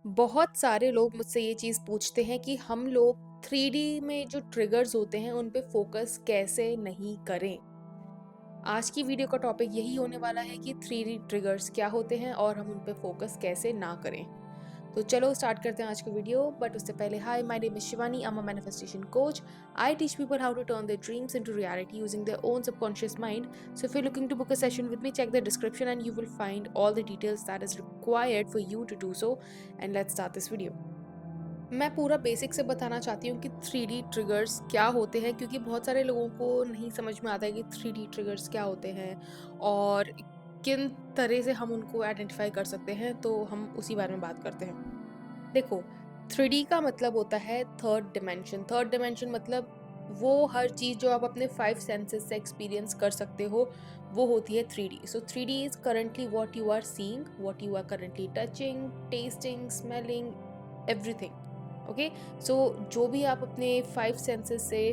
बहुत सारे लोग मुझसे ये चीज़ पूछते हैं कि हम लोग 3D में जो ट्रिगर्स होते हैं उन पे फोकस कैसे नहीं करें। आज की वीडियो का टॉपिक यही होने वाला है कि 3D ट्रिगर्स क्या होते हैं और हम उन पे फोकस कैसे ना करें। तो चलो स्टार्ट करते हैं आज का वीडियो। बट उससे पहले, hi, my name is Shivani, I am a manifestation coach. I teach people how to turn their dreams into reality using their own subconscious mind. So if you're looking to book a session with me, check the description and you will find all the details that is required for you to do so. And let's start this video. मैं पूरा basic से बताना चाहती हूँ कि 3D triggers क्या होते हैं, क्योंकि बहुत सारे लोगों को नहीं समझ में आता है कि 3D ट्रिगर्स क्या होते हैं और किन तरह से हम उनको आइडेंटिफाई कर सकते हैं। तो हम उसी बारे में बात करते हैं। देखो, 3D का मतलब होता है थर्ड डिमेंशन। थर्ड डिमेंशन मतलब वो हर चीज़ जो आप अपने 5 सेंसेस से एक्सपीरियंस कर सकते हो, वो होती है 3D। So 3D is currently what you are seeing, what you are currently touching, tasting, smelling, everything. Okay, so जो भी आप अपने 5 सेंसेस से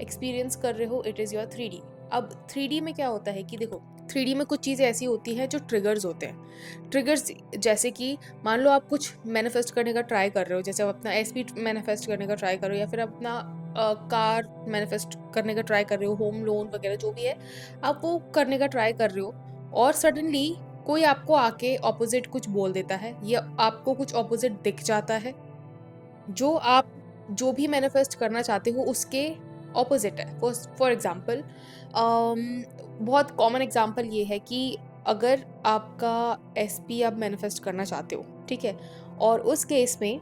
एक्सपीरियंस कर रहे हो, इट इज़ योर 3D। अब 3D में क्या होता है कि देखो, 3D में कुछ चीज़ें ऐसी होती हैं जो ट्रिगर्स होते हैं। ट्रिगर्स जैसे कि मान लो आप कुछ मैनिफेस्ट करने का ट्राई कर रहे हो, जैसे आप अपना एसपी मैनिफेस्ट करने का ट्राई कर रहे हो, या फिर अपना कार मैनिफेस्ट करने का ट्राई कर रहे हो, होम लोन वगैरह जो भी है, आप वो करने का ट्राई कर रहे हो और सडनली कोई आपको आके ऑपोजिट कुछ बोल देता है या आपको कुछ ऑपोजिट दिख जाता है जो आप जो भी मैनिफेस्ट करना चाहते हो उसके ऑपोजिट है। फॉर एग्जांपल, बहुत कॉमन एग्जांपल ये है कि अगर आपका एसपी आप मैनिफेस्ट करना चाहते हो, ठीक है, और उस केस में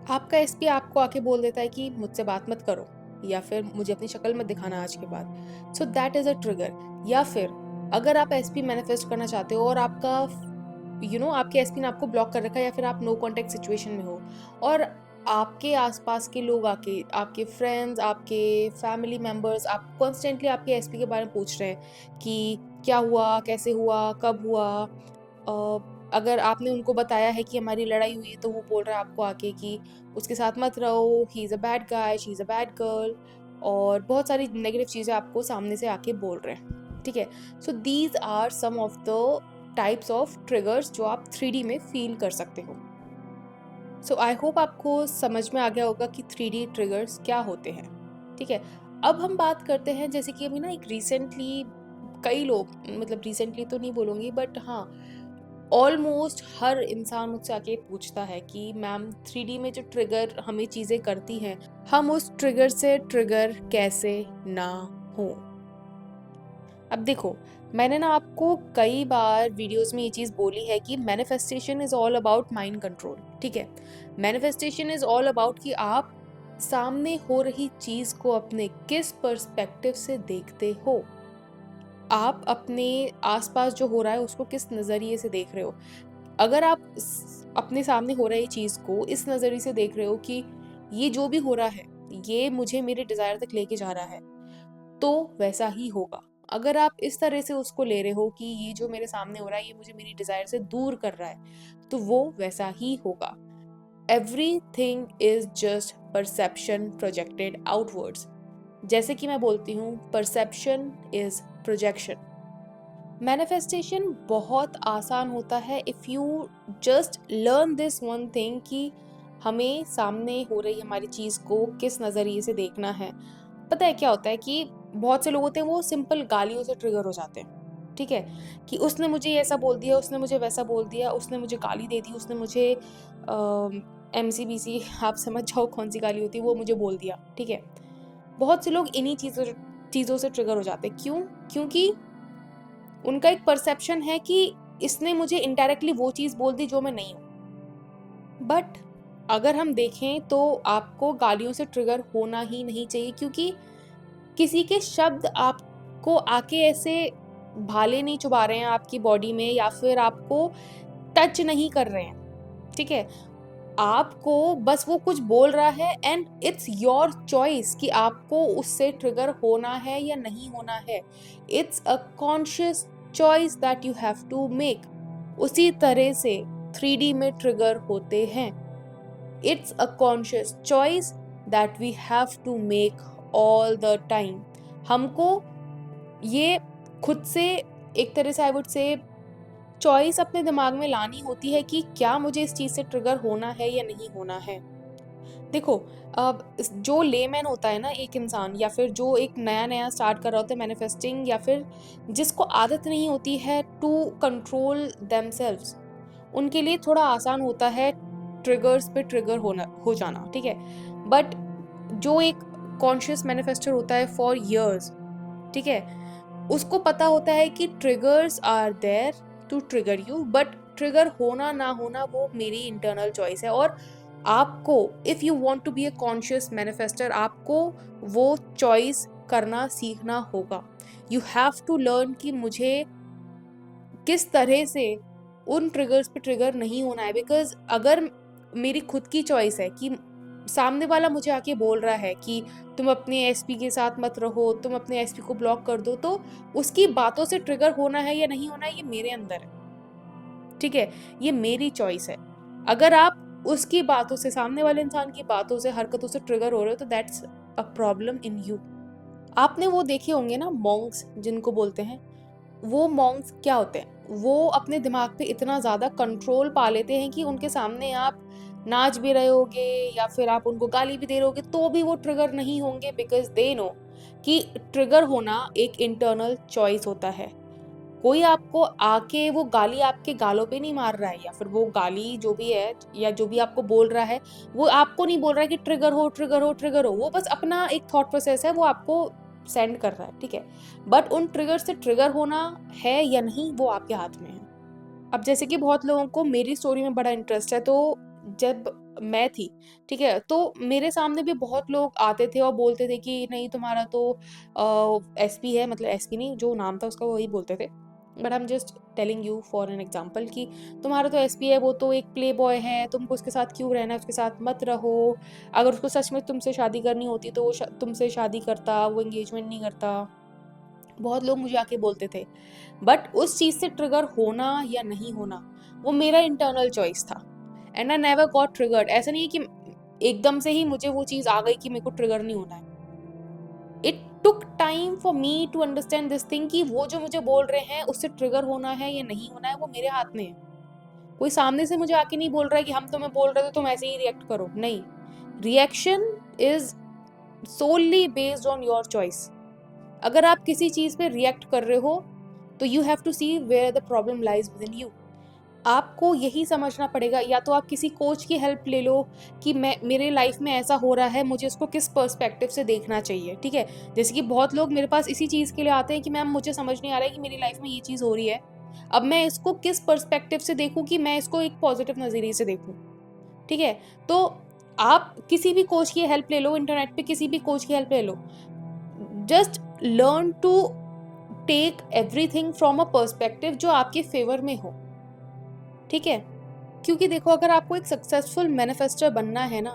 आपका एसपी आपको आके बोल देता है कि मुझसे बात मत करो या फिर मुझे अपनी शक्ल मत दिखाना आज के बाद। So that is a trigger. या फिर अगर आप एसपी मैनिफेस्ट करना चाहते हो और आपका आपके एसपी ने आपको ब्लॉक कर रखा है या फिर आप नो कॉन्टैक्ट सिचुएशन में हो और आपके आसपास के लोग आके, आपके फ्रेंड्स, आपके फैमिली मेंबर्स, आप कॉन्स्टेंटली आपके एसपी के बारे में पूछ रहे हैं कि क्या हुआ, कैसे हुआ, कब हुआ। अगर आपने उनको बताया है कि हमारी लड़ाई हुई है, तो वो बोल रहा है आपको आके कि उसके साथ मत रहो, he is a bad guy, she is a bad girl, और बहुत सारी नेगेटिव चीज़ें आपको सामने से आके बोल रहे हैं, ठीक है। So these are some of the types of triggers जो आप 3D में फील कर सकते हो। सो आई होप आपको समझ में आ गया होगा कि 3D ट्रिगर्स क्या होते हैं, ठीक है। अब हम बात करते हैं, जैसे कि अभी ना एक रिसेंटली कई लोग, मतलब रिसेंटली तो नहीं बोलूँगी बट हाँ, ऑलमोस्ट हर इंसान मुझसे आके पूछता है कि मैम, 3D में जो ट्रिगर हमें चीज़ें करती हैं, हम उस ट्रिगर से ट्रिगर कैसे ना हों। अब देखो, मैंने ना आपको कई बार वीडियोस में ये चीज़ बोली है कि manifestation is all about mind control, ठीक है। मैनिफेस्टेशन इज़ ऑल अबाउट कि आप सामने हो रही चीज़ को अपने किस पर्सपेक्टिव से देखते हो। आप अपने आस-पास जो हो रहा है उसको किस नज़रिए से देख रहे हो। अगर आप अपने सामने हो रही चीज़ को इस नज़रिए से देख रहे हो कि ये जो भी हो रहा है, ये मुझे मेरे डिज़ायर तक लेके जा रहा है, तो वैसा ही होगा। अगर आप इस तरह से उसको ले रहे हो कि ये जो मेरे सामने हो रहा है, ये मुझे मेरी डिज़ायर से दूर कर रहा है, तो वो वैसा ही होगा। Everything is just perception projected outwards. जैसे कि मैं बोलती हूँ, परसेप्शन इज़ प्रोजेक्शन। मैनिफेस्टेशन बहुत आसान होता है if you just learn this one thing कि हमें सामने हो रही हमारी चीज़ को किस नज़रिए से देखना है। पता है क्या होता है कि बहुत से लोग होते हैं, वो सिंपल गालियों से ट्रिगर हो जाते हैं, ठीक है, कि उसने मुझे ऐसा बोल दिया, उसने मुझे वैसा बोल दिया, उसने मुझे गाली दे दी, उसने मुझे एमसीबीसी आप समझ जाओ कौन सी गाली होती है, वो मुझे बोल दिया, ठीक है। बहुत से लोग इन्हीं चीज़ों चीज़ों से ट्रिगर हो जाते हैं। क्यों? क्योंकि उनका एक परसेप्शन है कि इसने मुझे इनडायरेक्टली वो चीज़ बोल दी जो मैं नहीं हूँ। बट अगर हम देखें तो आपको गालियों से ट्रिगर होना ही नहीं चाहिए, क्योंकि किसी के शब्द आपको आके ऐसे भाले नहीं चुभा रहे हैं आपकी बॉडी में, या फिर आपको टच नहीं कर रहे हैं, ठीक है। आपको बस वो कुछ बोल रहा है एंड इट्स योर चॉइस कि आपको उससे ट्रिगर होना है या नहीं होना है। It's a conscious choice that you have to make. उसी तरह से 3D में ट्रिगर होते हैं। It's a conscious choice that we have to make all the time. हमको ये खुद से, एक तरह से आई वुड से, चॉइस अपने दिमाग में लानी होती है कि क्या मुझे इस चीज़ से ट्रिगर होना है या नहीं होना है। देखो, अब जो लेमैन होता है ना, एक इंसान या फिर जो एक नया-नया स्टार्ट कर रहा होता है मैनिफेस्टिंग, या फिर जिसको आदत नहीं होती है टू कंट्रोल देमसेल्व्स, उनके लिए थोड़ा आसान होता है ट्रिगर्स पे ट्रिगर हो जाना, ठीक है? बट जो एक कॉन्शियस मैनिफेस्टर होता है फॉर इयर्स, ठीक है? उसको पता होता है कि triggers are there to trigger you, but trigger होना ना होना वो मेरी इंटरनल चॉइस है। और आपको, if you want to be a conscious manifester, आपको वो चॉइस करना सीखना होगा। यू हैव टू लर्न कि मुझे किस तरह से उन ट्रिगर्स पे ट्रिगर नहीं होना है। बिकॉज अगर मेरी खुद की चॉइस है कि सामने वाला मुझे आके बोल रहा है कि तुम अपने एसपी के साथ मत रहो, तुम अपने एसपी को ब्लॉक कर दो, तो उसकी बातों से ट्रिगर होना है या नहीं होना है, ये मेरे अंदर है, ठीक है? ये मेरी चॉइस है। अगर आप उसकी बातों से, सामने वाले इंसान की बातों से, हरकतों से ट्रिगर हो रहे हो, तो that's a problem in you. आपने वो देखे होंगे ना मॉन्क्स जिनको बोलते हैं, वो मॉन्क्स क्या होते हैं, वो अपने दिमाग पे इतना ज़्यादा कंट्रोल पा लेते हैं कि उनके सामने आप नाच भी रहे होगे या फिर आप उनको गाली भी दे रहे होगे तो भी वो ट्रिगर नहीं होंगे, बिकॉज दे नो कि ट्रिगर होना एक इंटरनल चॉइस होता है। कोई आपको आके वो गाली आपके गालों पे नहीं मार रहा है, या फिर वो गाली जो भी है या जो भी आपको बोल रहा है, वो आपको नहीं बोल रहा है कि ट्रिगर हो, ट्रिगर हो, ट्रिगर हो। वो बस अपना एक थॉट प्रोसेस है, वो आपको सेंड कर रहा है, ठीक है? बट उन ट्रिगर से ट्रिगर होना है या नहीं, वो आपके हाथ में है। अब जैसे कि बहुत लोगों को मेरी स्टोरी में बड़ा इंटरेस्ट है, तो जब मैं थी, ठीक है, तो मेरे सामने भी बहुत लोग आते थे और बोलते थे कि नहीं तुम्हारा तो एसपी है, मतलब एसपी नहीं, जो नाम था उसका वही बोलते थे। But I am just telling you for an example कि तुम्हारा तो एसपी है, वो तो एक प्ले बॉय है, तुमको उसके साथ क्यों रहना है, उसके साथ मत रहो। अगर उसको सच में तुमसे शादी करनी होती तो वो तुमसे शादी करता, वो एंगेजमेंट नहीं करता। बहुत लोग मुझे आके बोलते थे, बट उस चीज़ से ट्रिगर होना या नहीं होना वो मेरा इंटरनल चॉइस था, and I never got triggered. ऐसा नहीं है कि एकदम से ही मुझे वो चीज़ आ गई कि मेरे को ट्रिगर नहीं होना है। It took time for me to understand this thing कि वो जो मुझे बोल रहे हैं उससे ट्रिगर होना है या नहीं होना है वो मेरे हाथ में है। कोई सामने से मुझे आके नहीं बोल रहा है कि हम तुम्हें बोल रहे थे तुम ऐसे ही रिएक्ट करो, नहीं। Reaction is solely based on your choice. अगर आप किसी चीज पे रिएक्ट कर रहे हो तो you have to see where the problem lies within you. आपको यही समझना पड़ेगा, या तो आप किसी कोच की हेल्प ले लो कि मैं, मेरे लाइफ में ऐसा हो रहा है, मुझे इसको किस पर्सपेक्टिव से देखना चाहिए, ठीक है? जैसे कि बहुत लोग मेरे पास इसी चीज़ के लिए आते हैं कि मैम मुझे समझ नहीं आ रहा है कि मेरी लाइफ में ये चीज़ हो रही है, अब मैं इसको किस पर्सपेक्टिव से देखूं कि मैं इसको एक पॉजिटिव नज़रिए से देखूं, ठीक है? तो आप किसी भी कोच की हेल्प ले लो, इंटरनेट पे किसी भी कोच की हेल्प ले लो। Just learn to take everything from a perspective जो आपके फेवर में हो, ठीक है? क्योंकि देखो, अगर आपको एक सक्सेसफुल मैनिफेस्टर बनना है ना,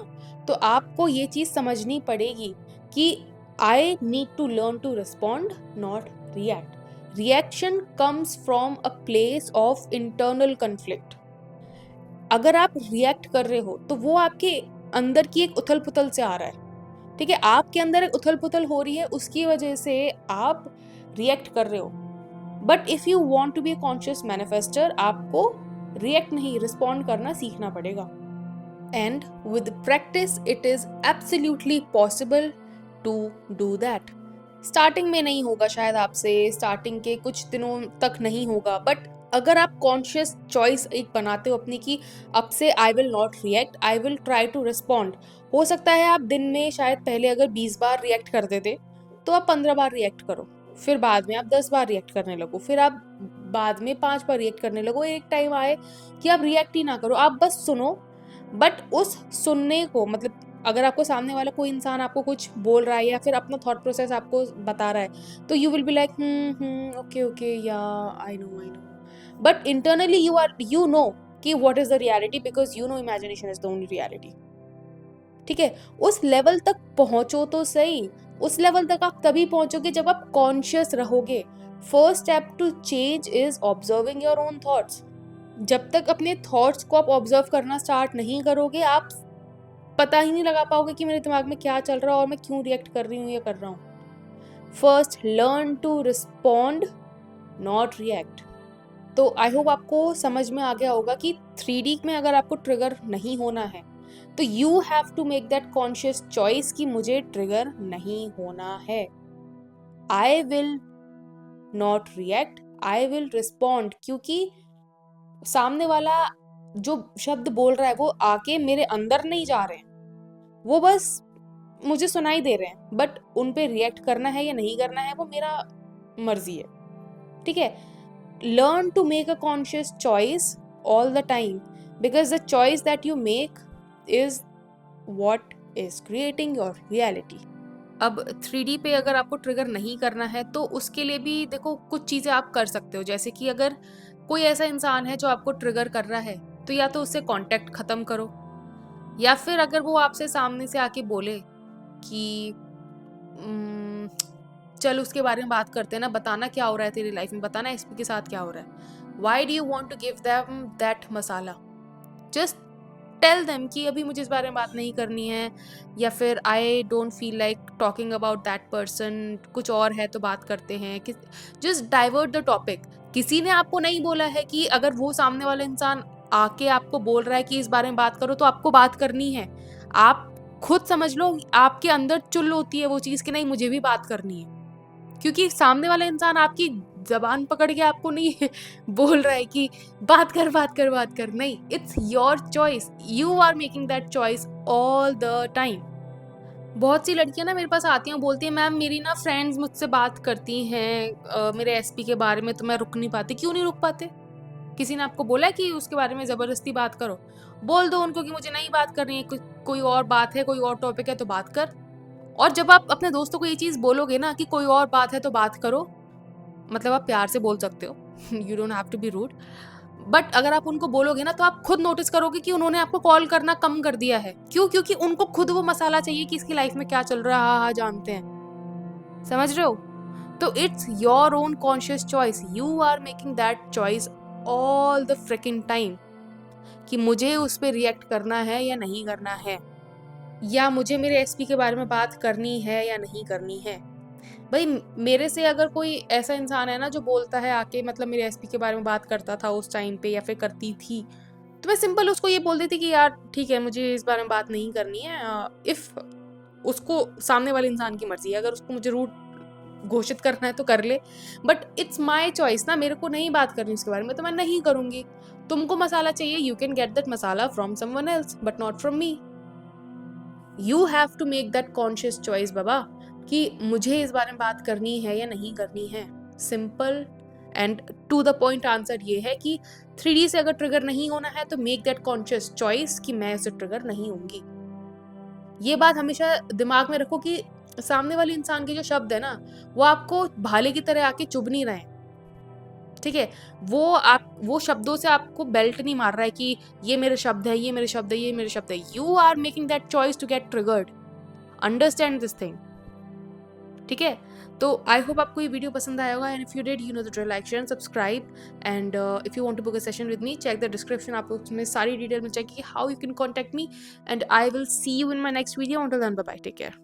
तो आपको ये चीज़ समझनी पड़ेगी कि I need to learn to respond, not react. Reaction comes from a place of internal conflict. अगर आप रिएक्ट कर रहे हो तो वो आपके अंदर की एक उथल पुथल से आ रहा है, ठीक है? आपके अंदर एक उथल पुथल हो रही है, उसकी वजह से आप रिएक्ट कर रहे हो। But if you want to be a conscious manifester, आपको रिएक्ट नहीं, रिस्पॉन्ड करना सीखना पड़ेगा। And with practice it is absolutely possible to do that. Starting में नहीं होगा शायद आपसे, स्टार्टिंग के कुछ दिनों तक नहीं होगा, बट अगर आप कॉन्शियस चॉइस एक बनाते हो अपनी कि अब से I will not react, I will try to respond. हो सकता है आप दिन में शायद पहले अगर 20 बार रिएक्ट करते थे तो आप 15 बार रिएक्ट करो, फिर बाद में आप 10 बार रिएक्ट करने लगो, फिर आप बाद में 5 बार रिएक्ट करने लगो। एक टाइम आए कि आप रिएक्ट ही ना करो, आप बस सुनो। बट उस सुनने को, मतलब अगर आपको सामने वाला कोई इंसान आपको कुछ बोल रहा है या फिर अपना थॉट प्रोसेस आपको बता रहा है, तो you will be like okay okay या I know. But internally you know कि what is the reality, because you know imagination is the only reality, ठीक है? उस लेवल तक पहुंचो तो सही। उस लेवल तक आप तभी पहुंचोगे जब आप कॉन्शियस रहोगे। First step to change is observing your own thoughts. जब तक अपने थॉट्स को आप ऑब्जर्व करना स्टार्ट नहीं करोगे, आप पता ही नहीं लगा पाओगे कि मेरे दिमाग में क्या चल रहा है और मैं क्यों रिएक्ट कर रही हूँ या कर रहा हूँ। First learn to respond, not react. तो आई होप आपको समझ में आ गया होगा कि 3D में अगर आपको ट्रिगर नहीं होना है तो you have to make that conscious choice कि मुझे ट्रिगर नहीं होना है। I will not react, I will respond, क्योंकि सामने वाला जो शब्द बोल रहा है वो आके मेरे अंदर नहीं जा रहे हैं, वो बस मुझे सुनाई दे रहे हैं, बट उन पे रिएक्ट करना है या नहीं करना है वो मेरा मर्जी है। ठीक है, learn to make a conscious choice all the time, because the choice that you make is what is creating your reality. अब 3D पे अगर आपको ट्रिगर नहीं करना है तो उसके लिए भी देखो कुछ चीज़ें आप कर सकते हो, जैसे कि अगर कोई ऐसा इंसान है जो आपको ट्रिगर कर रहा है तो या तो उससे कांटेक्ट ख़त्म करो, या फिर अगर वो आपसे सामने से आके बोले कि चल उसके बारे में बात करते हैं ना, बताना क्या हो रहा है तेरी लाइफ में, बताना इसके के साथ क्या हो रहा है, why do you want to give them that masala, just tell them कि अभी मुझे इस बारे में बात नहीं करनी है, या फिर I don't feel like talking about that person, कुछ और है तो बात करते हैं, जस्ट डाइवर्ट द टॉपिक। किसी ने आपको नहीं बोला है कि अगर वो सामने वाला इंसान आके आपको बोल रहा है कि इस बारे में बात करो तो आपको बात करनी है। आप खुद समझ लो, आपके अंदर चुल होती है वो चीज़ कि नहीं मुझे भी बात करनी है, क्योंकि सामने वाला इंसान आपकी जबान पकड़ के आपको नहीं बोल रहा है कि बात कर बात कर बात कर, नहीं, it's your choice, you are making that choice all the time. बहुत सी लड़कियां ना मेरे पास आती हैं, बोलती हैं मैम मेरी ना फ्रेंड्स मुझसे बात करती हैं मेरे एसपी के बारे में, तो मैं रुक नहीं पाती। क्यों नहीं रुक पाते? किसी ने आपको बोला कि उसके बारे में जबरदस्ती बात करो? बोल दो उनको कि मुझे नहीं बात करनी है, कोई और बात है, कोई और टॉपिक है तो बात कर। और जब आप अपने दोस्तों को ये चीज़ बोलोगे ना कि कोई और बात है तो बात करो, मतलब आप प्यार से बोल सकते हो, you don't have to be rude, but अगर आप उनको बोलोगे ना तो आप खुद नोटिस करोगे कि उन्होंने आपको कॉल करना कम कर दिया है। क्यों? क्योंकि उनको खुद वो मसाला चाहिए कि इसकी लाइफ में क्या चल रहा है, हाँ जानते हैं। समझ रहे हो? तो it's your own conscious choice, you are making that choice all the freaking time कि मुझे उस पर रिएक्ट करना है या नहीं करना है, या मुझे मेरे एसपी के बारे में बात करनी है या नहीं करनी है। भाई मेरे से अगर कोई ऐसा इंसान है ना जो बोलता है आके, मतलब मेरे एसपी के बारे में बात करता था उस टाइम पे या फिर करती थी, तो मैं सिंपल उसको ये बोल देती कि यार ठीक है मुझे इस बारे में बात नहीं करनी है। इफ उसको सामने वाले इंसान की मर्जी है, अगर उसको मुझे रूट घोषित करना है तो कर ले, बट इट्स माई चॉइस ना, मेरे को नहीं बात करनी उसके बारे में तो मैं नहीं करूंगी। तुमको मसाला चाहिए, you can get that masala from someone else but not from me. You have to make that conscious choice बाबा कि मुझे इस बारे में बात करनी है या नहीं करनी है। Simple and to the point answer ये है कि 3D से अगर ट्रिगर नहीं होना है तो मेक दैट कॉन्शियस चॉइस कि मैं उससे ट्रिगर नहीं होंगी। ये बात हमेशा दिमाग में रखो कि सामने वाले इंसान के जो शब्द है ना वो आपको भाले की तरह आके चुभ नहीं रहे हैं। ठीक है, वो शब्दों से आपको बेल्ट नहीं मार रहा है कि ये मेरे शब्द है, ये मेरे शब्द है, ये मेरे शब्द है। You are making that choice to get triggered. Understand this thing. ठीक है, तो आई होप आपको ये वीडियो पसंद आया होगा, and if you did you know the drill, like share and subscribe, and if you want to book a session with me check the description, आपको उसमें सारी डिटेल मिल जाएगी how you can contact me, and I will see you in my next video. Until then bye bye, take care.